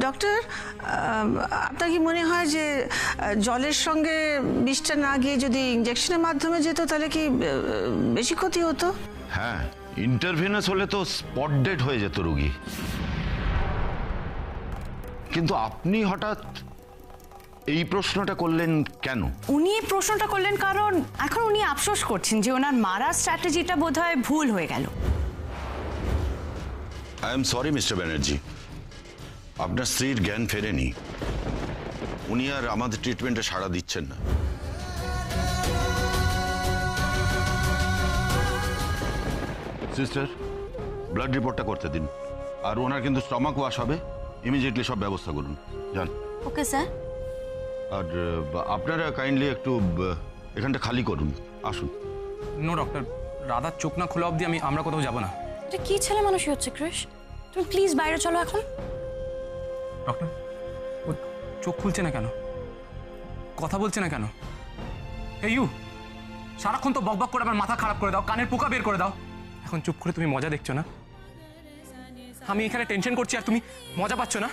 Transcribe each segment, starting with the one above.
Doctor, আপনার কি মনে হয় যে জলের সঙ্গে বিষটা না গিয়ে যদি ইঞ্জেকশনের মাধ্যমে যেত তাহলে কি বেশি ক্ষতি হতো? হ্যাঁ, ইন্টারভেনাস হলে তো স্পট ডেড হয়ে যেত রোগী। কিন্তু আপনি হঠাৎ এই প্রশ্নটা করলেন কেন? উনি এই প্রশ্নটা করলেন কারণ এখন উনি আফসোস করছেন যে ওনার মারার স্ট্র্যাটেজিটা বোধহয় ভুল হয়ে গেল। I am sorry mister Banerjee, আপনার স্ত্রীর জ্ঞান ফেরেনি। উনি আর আমাদের ট্রিটমেন্টে সাড়া দিচ্ছেন না। সিস্টার, ব্লাড রিপোর্টটা করতে দিন। আর ওনার কিন্তু স্টমাক ওয়াশ হবে, ইমিডিয়েটলি সব ব্যবস্থা করুন। যান। Okay sir. আর আপনারা কাইন্ডলি একটু এখানটা খালি করুন, আসুন। নো ডক্টর, রাধার চোখ না খোলা অবধি আমরা কোথাও যাব না। এটা কি ছেলে মানুষই হচ্ছে ক্রিশ, তুমি প্লিজ বাইরে চলো এখন। ডক্টর, ও চোখ খুলছে না কেন, কথা বলছে না কেন? এই ইউ, সারাক্ষণ তো বকবক করে আমার মাথা খারাপ করে দাও, কানের পোকা বের করে দাও। এখন চুপ করে তুমি মজা দেখছো না? আমি এখানে টেনশন করছি আর তুমি মজা পাচ্ছ না?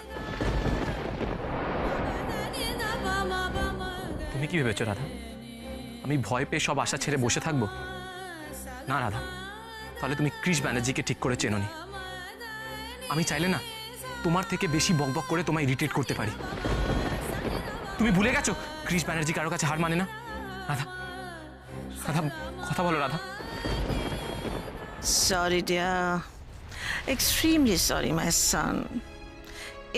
তুমি কি ভেবেছো রাধা, আমি ভয় পেয়ে সব আশা ছেড়ে বসে থাকবো? না রাধা, তাহলে তুমি ক্রিশ ব্যানার্জিকে ঠিক করে চেনোনি। আমি চাইলে না তোমার থেকে বেশি বকবক করে তোমায় ইরিটেট করতে পারি। তুমি ভুলে গেছো ক্রিশ ব্যানার্জি কারো কাছে হার মানে না। রাধা, রাধা কথা বলো Radha. Sorry dear, extremely sorry my son.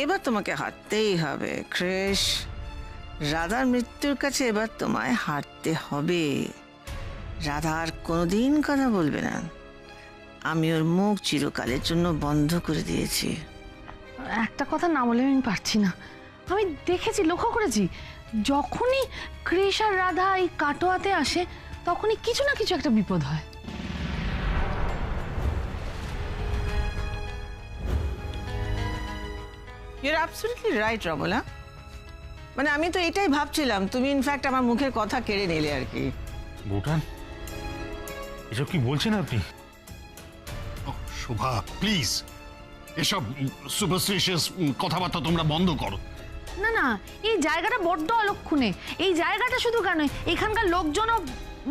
এবার তোমাকে হারতেই হবে ক্রিশ। রাধার মৃত্যুর কাছে এবার তোমায় হারতে হবে। রাধা আর কোনোদিন কথা বলবে না। আমি ওর মুখ চিরকালের জন্য বন্ধ করে দিয়েছি। একটা কথা না বলে আমি পারছি না। আমি দেখেছি, লক্ষ্য করেছি, যখনই ক্রিশ আর রাধা এই কাটোয়াতে আসে তখনই কিছু না কিছু একটা বিপদ হয়। Your absolutely right Ramla. মানে আমি তো এটাই ভাবছিলাম, তুমি ইনফ্যাক্ট আমার মুখের কথা কেড়ে নিলে আর কি। ভুটান, এসব কি বলছেন আপনি? শোভা প্লিজ, এসব সুপারস্টিশিয়াস কথাবার্তা তোমরা বন্ধ করো। না না, এই জায়গাটা বড্ড অলক্ষণে। এই জায়গাটা শুধু কেন, এখানকার লোকজনও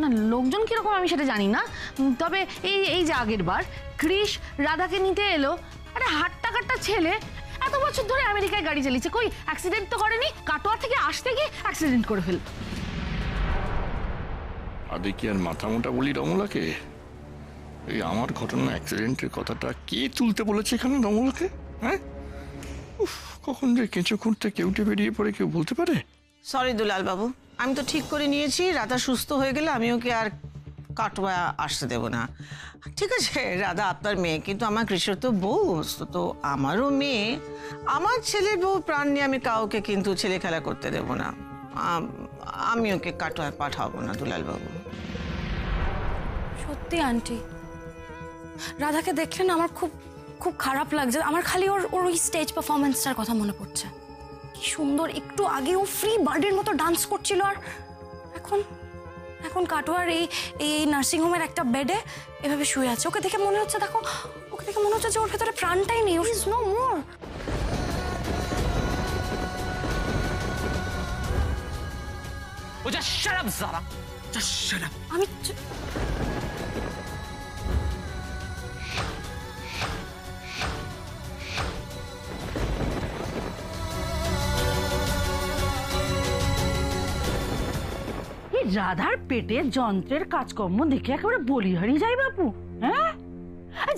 না, লোকজন কিরকম আমি সেটা জানি না, তবে এই যে আগের বার ক্রিশ রাধাকে নিতে এলো, আরে হাট্টা কাট্টা ছেলে, এত বছর ধরে আমেরিকায় গাড়ি চালিয়েছে, কই অ্যাক্সিডেন্ট তো করেনি। কাটোয়া থেকে আসতে গিয়ে অ্যাক্সিডেন্ট করে ফেল। আদে কি আর মাথা মোটা বলি রমলাকে? এই আমার ঘটনা অ্যাক্সিডেন্টের কথাটা কে তুলতে বলেছে এখানে রমলাকে? হ্যাঁ, কখন যে কেঁচো খুঁড়তে কেউটে বেরিয়ে পড়ে কেউ বলতে পারে? সরি দুলাল বাবু, আমি তো ঠিক করে নিয়েছি রাধা সুস্থ হয়ে গেলে আমি ওকে আর কাটোয়া আসতে দেব না। ঠিক আছে, রাধা আপনার মেয়ে, কিন্তু আমার কৃষ্ণ তো বউ, তো আমারও মেয়ে। আমার ছেলের বউ প্রাণ নিয়ে আমি কাউকে কিন্তু ছেলে খেলা করতে দেব না। আমি ওকে কাটোয়ায় পাঠাবো না দুলাল বাবু। সত্যি আন্টি, রাধাকে দেখলে না আমার খুব খুব খারাপ লাগছে। আমার খালি ওর ওই স্টেজ পারফরমেন্সটার কথা মনে পড়ছে। কি সুন্দর, একটু আগে ও ফ্রি বার্ডের মতো ডান্স করছিল, আর এখন এখন কাটোয়ার এই নার্সিংহোমের একটা বেডে এভাবে শুয়ে আছে। ওকে দেখে মনে হচ্ছে, দেখো ওকে দেখে মনে হচ্ছে যে ওর ভেতরে প্রাণটাই নেই। ওর ইজ নো মোর। ও যা শাট আপ জারা, যা শাট আপ। আমি রাধার পেটের যন্ত্রের কাজকর্ম দেখে একেবারে বলি হারিয়ে যায় বাপু। হ্যাঁ,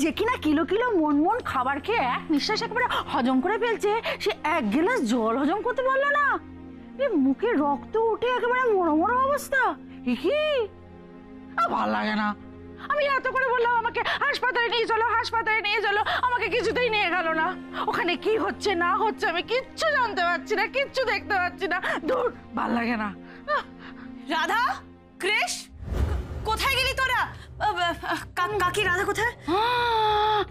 যে কিনা কিলো কিলো মন মন খাবার খেয়ে এক নিঃশ্বাস একেবারে হজম করে ফেলছে, সে এক গ্লাস জল হজম করতে পারলো না। মুখে রক্ত উঠে একেবারে মরো মরো অবস্থা। কি ভাল লাগে না। আমি এত করে বললাম আমাকে হাসপাতালে নিয়ে চলো, হাসপাতালে নিয়ে চলো, আমাকে কিছুতেই নিয়ে গেল না। ওখানে কি হচ্ছে না হচ্ছে আমি কিচ্ছু জানতে পারছি না, কিচ্ছু দেখতে পাচ্ছি না। দূর, ভাল লাগে না। রাধা, ক্রিশ, কোথায় গেলি তোরা? কাকি, রাধা কোথায়?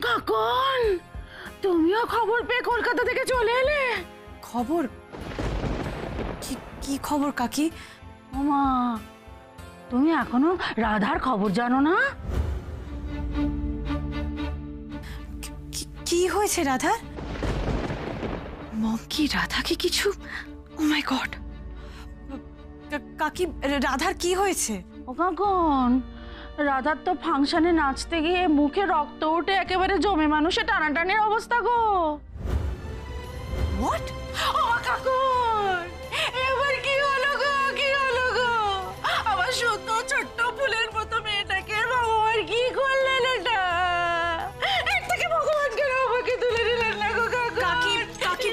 কাকন, তুমিও খবর পেয়ে কলকাতা থেকে চলে এলে? খবর? কি খবর কাকি? ওমা, তুমি এখনো রাধার খবর জানো না? কি হয়েছে রাধার? মম কি রাধাকে কিছু, ও মাই গড, কাকি রাধার কি হয়েছে? ও কাকন, রাধার তো ফাংশনে নাচতে গিয়ে মুখে রক্ত উঠে একেবারে জমে মানুষে টানাটানির অবস্থা গো। হোয়াট? ও কাকুন, এবার কি হলো গো, কি হলো গো? আমার সুন্দর ছোট্ট ফুলের মতো মেয়েটাকে ভগবান কি করলেন এটা? এর থেকে ভগবান কেন আমাকে তুলে দিলেন না গো কাকু? কাকি কাকি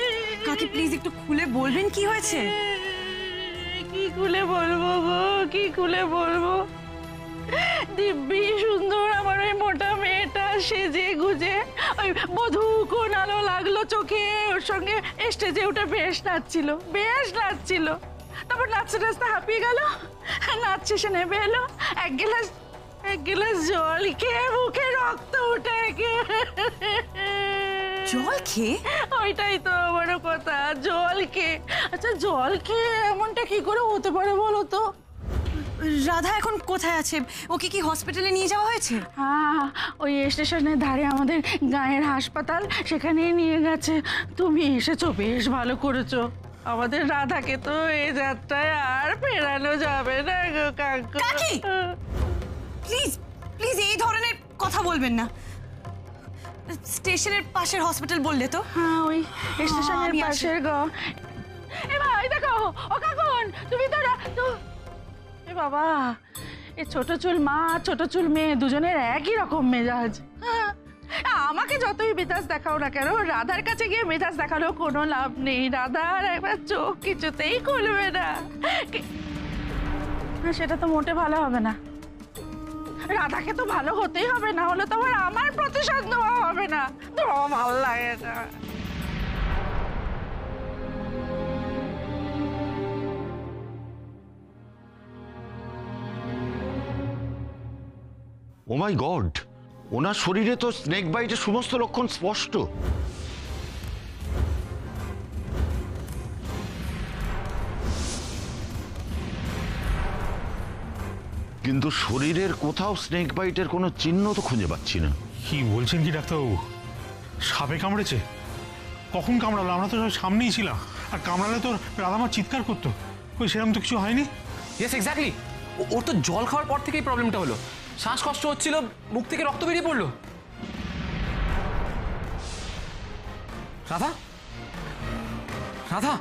কাকি প্লিজ একটু খুলে বলবেন কি হয়েছে? কি খুলে বলবো গো, কি খুলে বলবো? দিব্যি সুন্দর আমার ওই মোটা মেয়েটা সেজে গুজে ওই বধূ কোন আলো লাগলো চোখে, ওর সঙ্গে স্টেজে উঠে বেশ নাচছিল, বেশ নাচছিল। তারপর নাচতে নাচতে হাঁপিয়ে গেল, নাচ শেষে নেমে এলো, এক গ্লাস জল খেয়ে মুখে রক্ত উঠে জল খেয়ে? ওইটাই তো আমার কথা, জল খেয়ে। আচ্ছা জল খেয়ে এমনটা কি করে হতে পারে বলো তো? রাধা এখন কোথায় আছে? ওকে কি হসপিটালে নিয়ে যাওয়া হয়েছে? হ্যাঁ, ওই স্টেশনের ধারে আমাদের গাঁয়ের হাসপাতাল, সেখানেই নিয়ে গেছে। তুমি এসেছো, বেশ ভালো করেছো। আমাদের রাধাকে তো এই যাত্রায় আর ফেরানো যাবে না গো কাকু। কাকি! প্লিজ প্লিজ এই ধরনের কথা বলবেন না। স্টেশনের পাশের হসপিটাল বললে তো? হ্যাঁ, ওই স্টেশনের আমি আসি। পাশের গো। এ ভাই দেখো, ও কাকুন, তুমি তো এ বাবা, এ ছোট চুল মা, ছোট চুল মেয়ে, দুজনের একই রকম মেজাজ। হ্যাঁ, আমাকে যতই মেজাজ দেখাও না কেন, রাধার কাছে গিয়ে মেজাজ দেখালেও কোনো লাভ নেই। রাধার একবার চোখ কিছুতেই খুলবে না। সেটা তো মোটে ভালো হবে না। রাধাকে তো ভালো হতেই হবে, না হলে তো আবার আমার প্রতিশোধ নেওয়া হবে না। তো ভালো লাগে না। ও মাই গড, ওনার শরীরে তো স্নেক বাইটের সমস্ত লক্ষণ স্পষ্ট। কিন্তু শরীরের কোথাও স্নেক বাইটের কোনো চিহ্ন তো খুঁজে পাচ্ছি না। কি বলছেন কি ডাক্তারবাবু? সাপে কামড়েছে? কখন কামড়ালো? আমরা তো সব সামনেই ছিলাম, আর কামড়ালে তো রাধামা চিৎকার করতো। কই, সেরকম তো কিছু হয়নি। ইয়েস এক্স্যাক্টলি, ওর তো জল খাওয়ার পর থেকেই প্রবলেমটা হলো। শ্বাসকষ্ট হচ্ছিল, মুখ থেকে রক্ত বেরিয়ে পড়লো। রাধা, রাধা,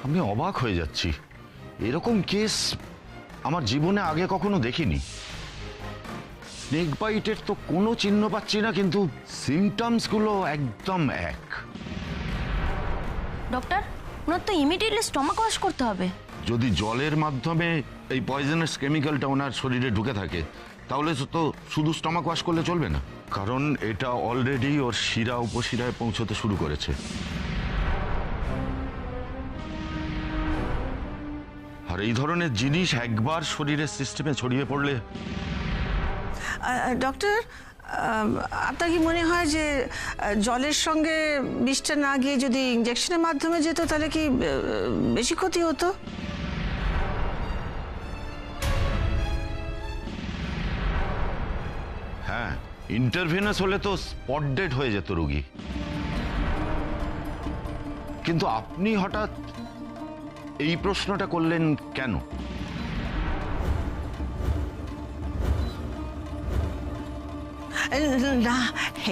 আমি অবাক হয়ে যাচ্ছি, এরকম কেস আমার জীবনে আগে কখনো দেখিনি। স্নেক বাইটের তো কোনো চিহ্ন পাচ্ছি না, কিন্তু সিমটমসগুলো একদম এক। ডক্টর, ওনার তো ইমিডিয়েটলি স্টমাক ওয়াশ করতে হবে। যদি জলের মাধ্যমে এই পয়জনাস কেমিক্যালটা ওনার শরীরে ঢুকে থাকে, তাহলে তো শুধু স্টমাক ওয়াশ করলে চলবে না, কারণ এটা অলরেডি ওর শিরা উপশিরায় পৌঁছতে শুরু করেছে। আর এই ধরনের জিনিস একবার শরীরের সিস্টেমে ছড়িয়ে পড়লে। ডক্টর, আপনার কি মনে হয় যে জলের সঙ্গে বিষটা না গিয়ে যদি ইঞ্জেকশনের মাধ্যমে যেত, তাহলে কি বেশি ক্ষতি হতো? হ্যাঁ, ইন্টারভেনাস হলে তো স্পট ডেড হয়ে যেত রোগী। কিন্তু আপনি হঠাৎ এই প্রশ্নটা করলেন কেন? না,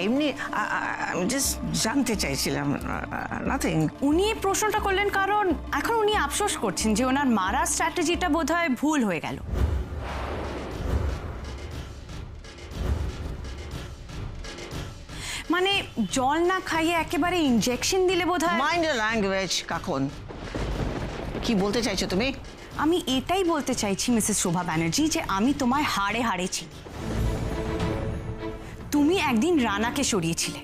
এমনি আমি জাস্ট জানতে চাইছিলাম, নাথিং। উনি এই প্রশ্নটা করলেন কারণ এখন উনি আফসোস করছেন যে ওনার মারা স্ট্র্যাটেজিটা বোধহয় ভুল হয়ে গেল। মানে জল না খাইয়ে একেবারে ইনজেকশন দিলে বোধহয়। মাইন্ড ইওর ল্যাঙ্গুয়েজ কাকুন, কি বলতে চাইছো তুমি? আমি এটাই বলতে চাইছি মিসেস শোভা ব্যানার্জি যে আমি তোমায় হাড়ে হাড়ে চিনি। তুমি একদিন রানাকে সরিয়েছিলে,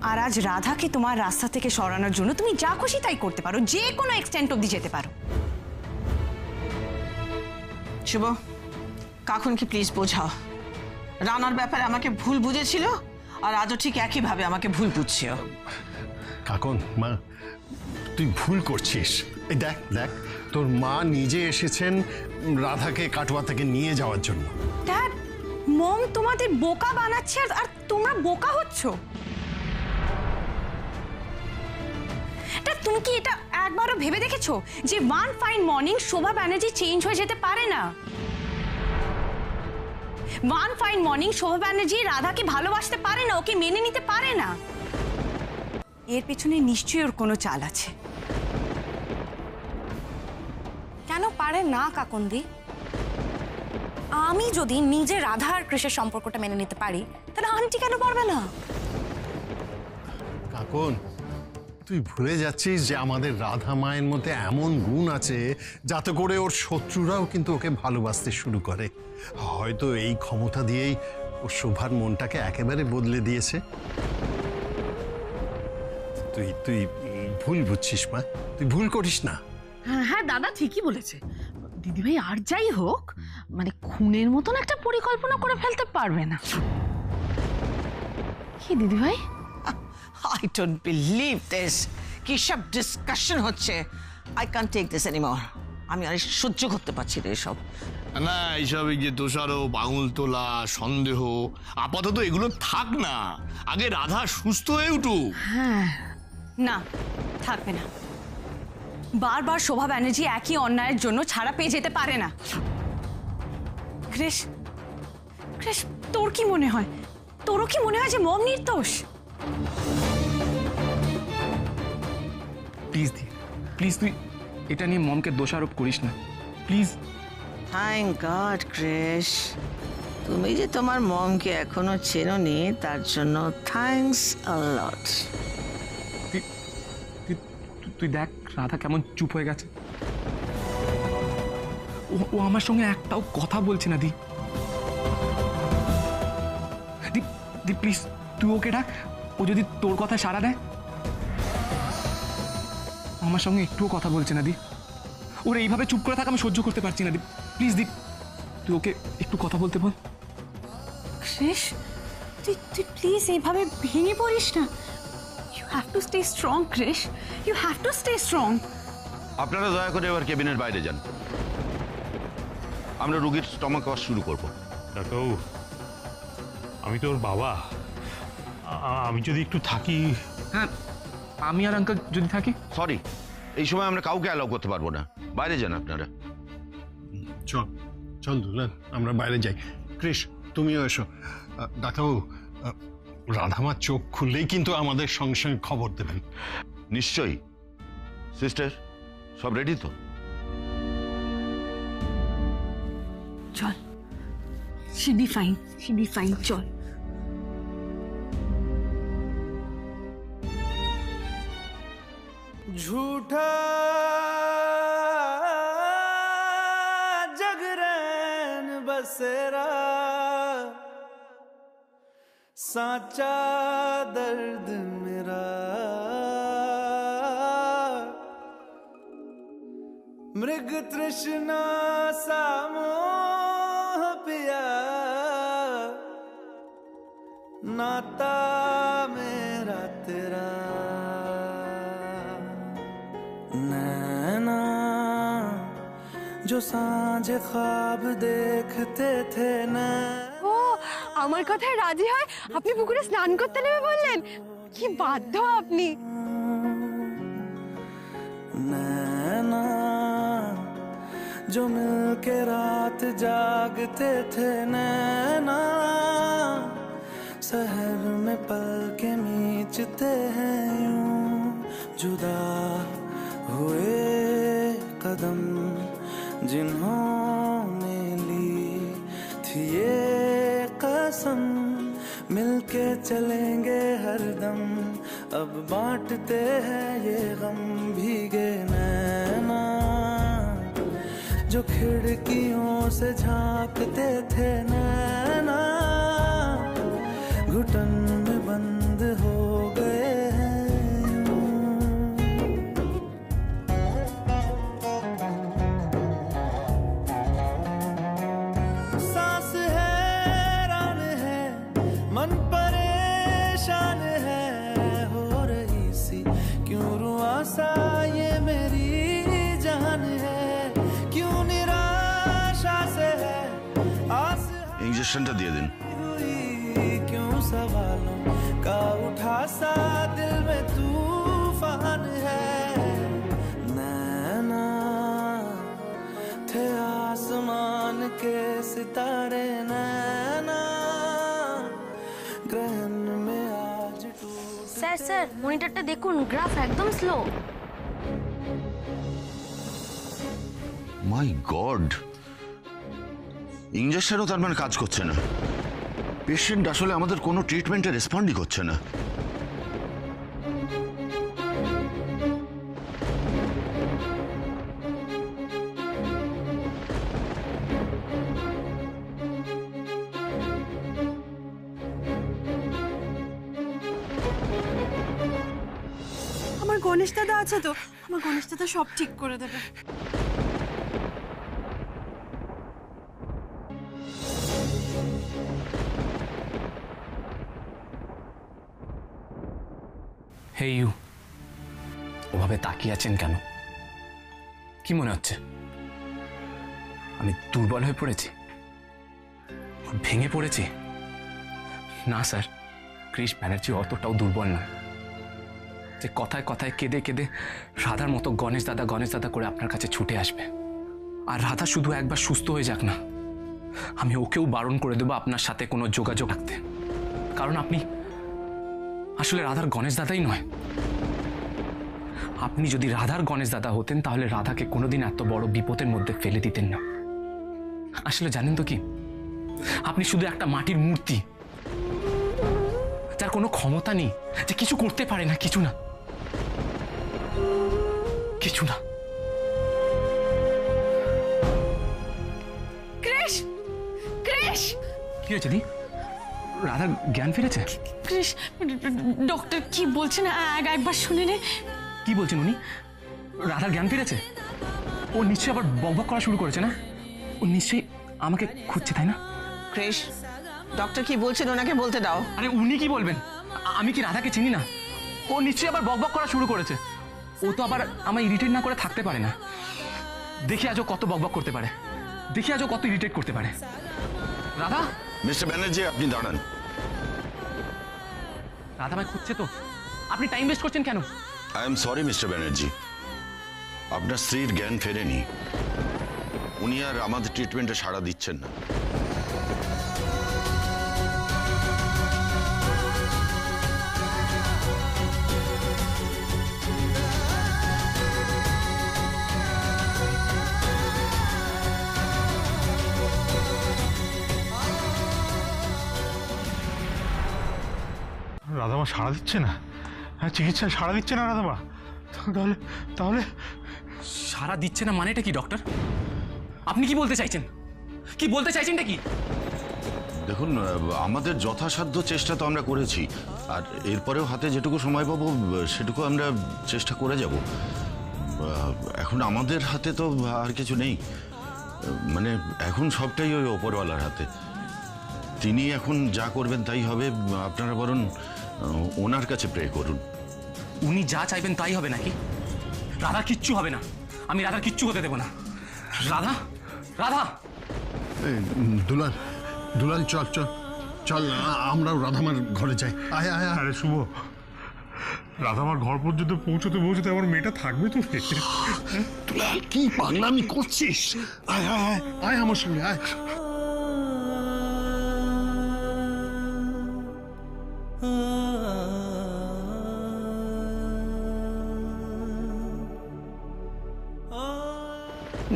আর আজ রাধাকে তোমার রাস্তা থেকে সরানোর জন্য তুমি যা খুশি তাই করতে পারো, যে কোনো এক্সটেন্ট অবধি যেতে পারো। শুভ, কাকুনকে প্লিজ বোঝাও, রানার ব্যাপারে আমাকে ভুল বুঝেছিল, আর আজও ঠিক একইভাবে আমাকে ভুল বুঝছে। কাকন, মা তুই ভুল করছিস। এই দেখ দেখ, তোর মা নিজে এসেছেন রাধাকে কাটোয়া থেকে নিয়ে যাওয়ার জন্য। ড্যাড, মম তোমাদের বোকা বানাচ্ছে আর তোমরা বোকা হচ্ছ। তুমি কি এটা একবারও ভেবে দেখেছো যে ওয়ান ফাইন মর্নিং শোভা ব্যানার্জি চেঞ্জ হয়ে যেতে পারে না? ওয়ান ফাইন মর্নিং শোভা ব্যানার্জি রাধাকে ভালোবাসতে পারে না, ওকে মেনে নিতে পারে না। এর পেছনে নিশ্চয়ই ওর কোনো চাল আছে। কেন পারে না কাকন্দি? আমি যদি নিজে রাধা আর কৃষ্ণের সম্পর্কটা মেনে নিতে পারি, তাহলে আন্টি কেন পারবে না? কাকন, তুই ভুলে যাচ্ছিস যে আমাদের রাধা মায়ের মধ্যে এমন গুণ আছে যাতে করে ওর শত্রুরাও কিন্তু ওকে ভালোবাসতে শুরু করে। হয়তো এই ক্ষমতা দিয়েই ওর শোভার মনটাকে একেবারে বদলে দিয়েছে। তুই তুই ভুল বুঝছিস মা, তুই ভুল করিস না। হ্যাঁ হ্যাঁ, দাদা ঠিকই বলেছে। দিদিভাই আর যাই হোক, মানে খুনের মতন একটা পরিকল্পনা করে ফেলতে পারবে না। কি দিদিভাই? I don't believe this. কি সব ডিসকাশন হচ্ছে? I can't take this anymore. আমি আর সহ্য করতে পারছি না এসব। না, এইসব এই যে দোষারোপ, আঙুল তোলা, সন্দেহ, আপাতত এগুলো থাক না। আগে রাধা সুস্থ হয়ে উঠুক। না, থাকবে না। বারবার শোভা ব্যানার্জি একই অন্যায়ের জন্য ছাড়া পেয়ে যেতে পারে না। কৃষ, কৃষ, তোর কি মনে হয়? তোরও কি মনে হয় যে মম নির্দোষ? প্লিজ দি, প্লিজ তুই এটা নিয়ে মমকে দোষারোপ করিস না, প্লিজ। থ্যাংক গড ক্রিশ, তুমি যে তোমার মমকে এখনো চেনোনি তার জন্য থ্যাঙ্কস আ লট। তুই দেখ রাধা কেমন চুপ হয়ে গেছে। ও আমার সঙ্গে একটাও কথা বলছে না। দি দি প্লিজ তুই ওকে ডাক, ও যদি তোর কথা সাড়া দেয়। আমার সঙ্গে একটুও কথা বলছে না দি। ওর এইভাবে চুপ করে থাকা আমি সহ্য করতে পারছি না। দি প্লিজ, দি তুই ওকে একটু কথা বলতে বল। কৃষ, তুই প্লিজ এইভাবে ভেঙে পড়িস না। You have to stay strong Krish, you have to stay strong. আপনারা দয়া করে এবার কেবিনের বাইরে যান, আমরা রুগীর স্টমাক ওয়াশ শুরু করব। ডাক্তারবাবু, আমি তো ওর বাবা, আমি যদি একটু থাকি। হ্যাঁ, আমি আর আঙ্কেল যদি থাকি। সরি, এই সময় আমরা কাউকে অ্যালাউ করতে পারবো না, বাইরে যান আপনারা। চল চল দুলাল, আমরা বাইরে যাই। কৃষ, তুমিও এসো। ডাক্তারবাবু, রাধামার চোখ খুললেই কিন্তু আমাদের সঙ্গে সঙ্গে খবর দেবেন। নিশ্চয়ই। সিস্টার, সব রেডি তো? চল, she'll be fine, she'll be fine, চল। झूठा जगरैन बसेरा, साचा दर्द मेरा, मृग तृष्णा सा मोह पिया, नाता मेरा तेरा, नैना जो सांझ ख्वाब देखते थे ना। ও আমার কথায় রাজি হয় আপনি পুকুরে স্নান করতে নেমে বললেন? কি বাধ্য আপনি। नैना जो मिलके रात जागते थे नैना, शहर में पल के मीचते हैं यूं, जुदा हुए कदम जिन्होंने ली थी ये कसम, मिलके चलेंगे हरदम, अब बांटते हैं ये गम, भीगे नैना जो खिड़कियों से झांकते थे नैना, घुटन में बंद हो गए हैं। सांस हैरान है, मन परेशान है, हो रही सी क्यों रुआसा ये मेरी जान है, क्यों निराशा से है आस ইঞ্জেকশনটা দিয়ে দিন। हुई, क्यों सवालों का उठा सा दिल में तूफान है, के सितारे नैना ग्रहण में आज স্যার স্যার মনিটরটা দেখুন, গ্রাফ একদম স্লো। মাই গড, ইঞ্জেকশনও তার মানে কাজ করছে না। পেশেন্ট আসলে আমাদের কোনো ট্রিটমেন্টে রেসপন্ডই করছে না। আমার গণেশ দাদা আছে তো, আমার গণেশ দাদা সব ঠিক করে দেবে। হে ইউ, ওভাবে তাকিয়ে আছেন কেন? কি মনে হচ্ছে আমি দুর্বল হয়ে পড়েছি, ভেঙে পড়েছি? না স্যার, ক্রিশ ব্যানার্জি অতটাও দুর্বল না যে কথায় কথায় কেঁদে কেঁদে রাধার মতো গণেশ দাদা করে আপনার কাছে ছুটে আসবে। আর রাধা শুধু একবার সুস্থ হয়ে যাক না, আমি ওকেও বারণ করে দেবো আপনার সাথে কোনো যোগাযোগ রাখতে। কারণ আপনি আসলে রাধার গণেশ দাদাই নয়। আপনি যদি রাধার গণেশ দাদা হতেন তাহলে রাধাকে কোনোদিন এত বড় বিপদের মধ্যে ফেলে দিতেন না। আসলে জানেন তো কি, আপনি শুধু একটা মাটির মূর্তি, যার কোনো ক্ষমতা নেই, যে কিছু করতে পারে না, কিছু না। ক্রিশ, ক্রিশ! কি হয়েছে দি? রাধার জ্ঞান ফিরেছে? ক্রিশ, ডক্টর কি বলছেন একবার শুনে নে। কি বলছেন উনি? রাধার জ্ঞান ফিরেছে? ও নিশ্চয়ই আবার বকবক করা শুরু করেছে না? ও নিশ্চয়ই আমাকে খুঁজছে, তাই না? ক্রিশ, ডক্টর কি বলছেন ওনাকে বলতে দাও। আরে উনি কি বলবেন? আমি কি রাধাকে চিনি না? ও নিশ্চয়ই আবার বকবক করা শুরু করেছে। ও তো আবার আমায় ইরিটেট না করে থাকতে পারে না। দেখি আজও কত বকবক করতে পারে, দেখি আজও কত ইরিটেট করতে পারে। রাধা! মিস্টার ব্যানার্জি, আপনি দাঁড়ান। রাধা আমায় খুঁজছে তো, আপনি টাইম ওয়েস্ট করছেন কেন? I am sorry mister Banerjee, আপনার স্ত্রীর জ্ঞান ফেরেনি। উনি আর আমাদের ট্রিটমেন্টে সাড়া দিচ্ছেন না। রাধামা সাড়া দিচ্ছে না? হ্যাঁ, চিকিৎসায় সাড়া দিচ্ছে না রাধামা? তাহলে তাহলে সারা দিচ্ছে না মানেটা কি ডক্টর? আপনি কি বলতে চাইছেন? কি বলতে চাইছেনটা কি? দেখুন, আমাদের যথাসাধ্য চেষ্টা তো আমরা করেছি, আর এরপরেও হাতে যেটুকু সময় পাবো সেটুকু আমরা চেষ্টা করে যাব। এখন আমাদের হাতে তো আর কিছু নেই, মানে এখন সবটাই ওই ওপরওয়ালার হাতে। তিনি এখন যা করবেন তাই হবে। আপনারা বরং ওনার কাছে প্রে করুন। উনি যা চাইবেন তাই হবে নাকি? রাধা কিচ্ছু হবে না, আমি রাধার কিচ্ছু হতে দেব না। রাধা, রাধা! দুলাল, দুলাল, চল চল চল, আমরাও রাধামার ঘরে যাই। আয় আয় আয়। আরে শুভ, রাধামার ঘর পর্যন্ত পৌঁছতে পৌঁছতে আমার মেয়েটা থাকবে তো? দুলাল, কি পাগলামি করছিস? আয় আয় আয় আয় আমার সঙ্গে আয়।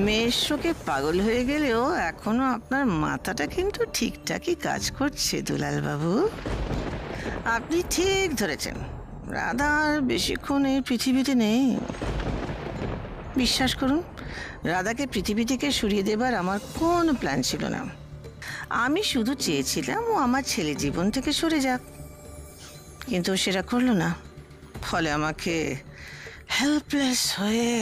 মেয়ের শোকে পাগল হয়ে গেলেও এখনো আপনার মাথাটা কিন্তু ঠিকঠাকই কাজ করছে দুলাল বাবু। আপনি ঠিক ধরেছেন, রাধা আর বেশিক্ষণ এই পৃথিবীতে নেই। বিশ্বাস করুন, রাধাকে পৃথিবী থেকে সরিয়ে দেবার আমার কোনো প্ল্যান ছিল না। আমি শুধু চেয়েছিলাম ও আমার ছেলে জীবন থেকে সরে যাক, কিন্তু সেটা করলো না। ফলে আমাকে হেল্পলেস হয়ে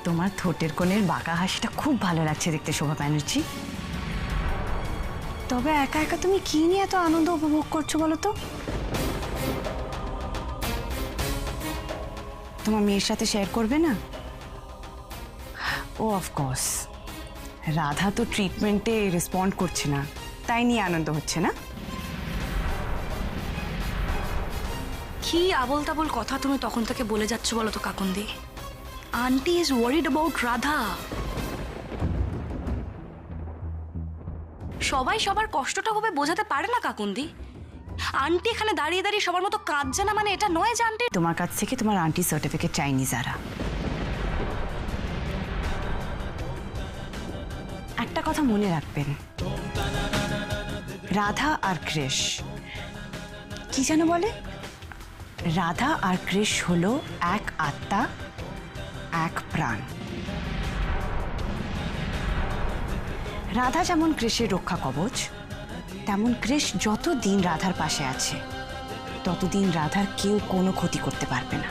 তোমার ঠোঁটের কোণের বাঁকা হাসিটা খুব ভালো লাগছে দেখতে শোভা ব্যানার্জি। তবে একা একা তুমি কি নিয়ে এত আনন্দ উপভোগ করছো বলো তো? তোমার মেয়ের সাথে শেয়ার করবে না? ও অফকোর্স, রাধা তো ট্রিটমেন্টে রেসপন্ড করছে না, তাই নিয়ে আনন্দ হচ্ছে না? কি আবোল তাবোল কথা তুমি তখন থেকে বলে যাচ্ছ বলো তো কাকুন্দি? Auntie is worried about Radha. সবাই সবার কষ্টটা হবে বোঝাতে পারে না কাকুন্দি। আন্টি এখানে দাঁড়িয়ে দাঁড়িয়ে সবার মতো কাঁদছে না, মানে এটা নয় যে আন্টি তোমার কাছ থেকে তোমার আন্টি সার্টিফিকেট চাইনি যারা। একটা কথা মনে রাখবেন, রাধা আর কৃষ কি যেন বলে, রাধা আর কৃষ হলো এক আত্মা, এক প্রাণ। রাধা যেমন কৃষের রক্ষা কবচ, তেমন কৃষ যতদিন রাধার পাশে আছে ততদিন রাধার কেউ কোনো ক্ষতি করতে পারবে না।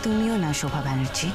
তুমিও না শোভা ব্যানার্জি।